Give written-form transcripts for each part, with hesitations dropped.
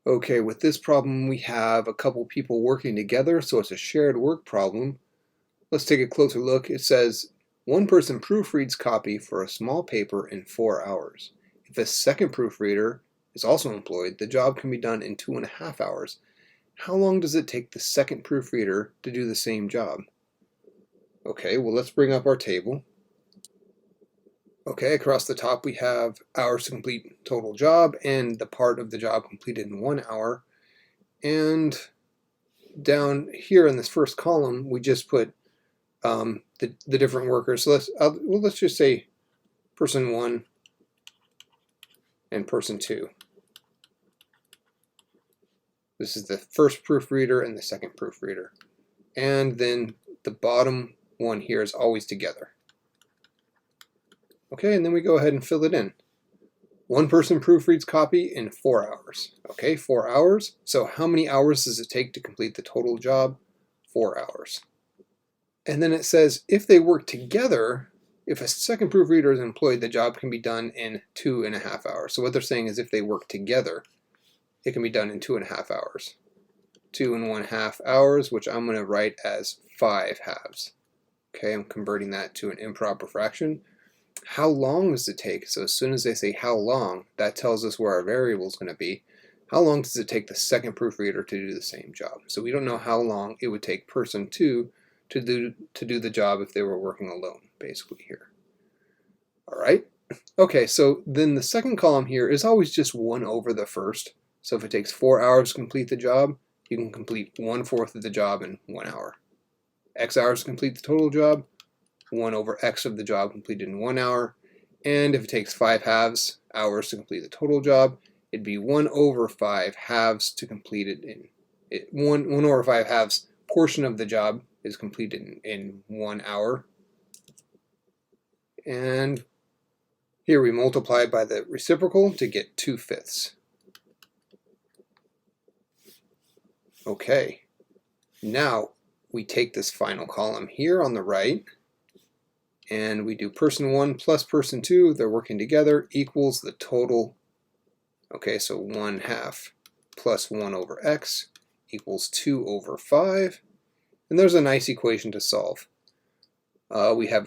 Okay, with this problem we have a couple people working together, so it's a shared work problem. Let's take a closer look. It says one person proofreads copy for a small paper in 4 hours. If a second proofreader is also employed, the job can be done in 2.5 hours. How long does it take the second proofreader to do the same job? Okay, well let's bring up our table. Okay, across the top we have hours to complete total job and the part of the job completed in 1 hour. And down here in this first column, we just put the different workers. So let's just say person 1 and person 2. This is the first proofreader and the second proofreader. And then the bottom one here is always together. Okay, and then we go ahead and fill it in. One person proofreads copy in 4 hours. Okay, 4 hours. So how many hours does it take to complete the total job? 4 hours. And then it says if they work together, if a second proofreader is employed, the job can be done in 2.5 hours. So what they're saying is if they work together, it can be done in 2.5 hours. 2.5 hours, which I'm going to write as 5 halves. Okay, I'm converting that to an improper fraction. How long does it take? So as soon as they say how long, that tells us where our variable is going to be. How long does it take the second proofreader to do the same job? So we don't know how long it would take person 2 to do the job if they were working alone, basically here. All right. Okay, so then the second column here is always just 1 over the first. So if it takes 4 hours to complete the job, you can complete 1/4 of the job in 1 hour. X hours to complete the total job, 1 over X of the job completed in 1 hour. And if it takes 5 halves hours to complete the total job, it'd be 1 over 5 halves to complete it in 1 over 5 halves portion of the job is completed in 1 hour. And here we multiply by the reciprocal to get 2/5. Okay, now we take this final column here on the right and we do person 1 plus person 2, they're working together, equals the total. Okay, so 1/2 plus 1 over X equals 2 over 5. And there's a nice equation to solve. We have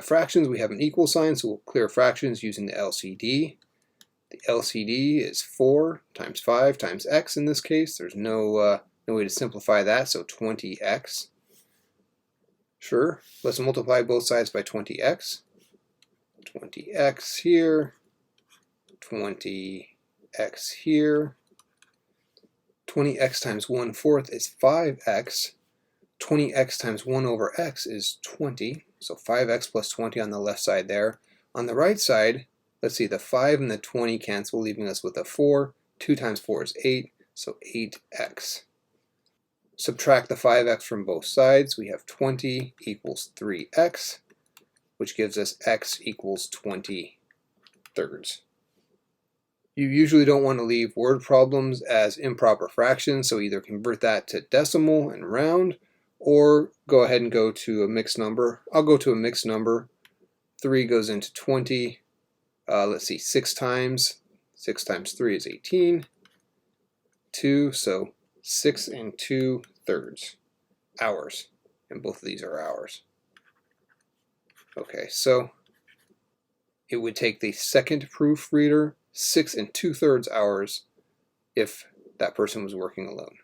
fractions, we have an equal sign, so we'll clear fractions using the LCD. The LCD is 4 times 5 times X in this case. There's no way to simplify that, so 20X. Sure, let's multiply both sides by 20X. 20X here, 20X here. 20X times 1/4 is 5X. 20X times 1 over X is 20. So 5X plus 20 on the left side there. On the right side, let's see, the 5 and the 20 cancel, leaving us with a 4. 2 times 4 is 8, so 8X. Subtract the 5X from both sides. We have 20 equals 3X, which gives us X equals 20/3. You usually don't want to leave word problems as improper fractions, so either convert that to decimal and round, or go ahead and go to a mixed number. I'll go to a mixed number. 3 goes into 20. Let's see, 6 times 3 is 18. 2, so 6 2/3 hours. And both of these are hours. Okay, so it would take the second proofreader 6 2/3 hours if that person was working alone.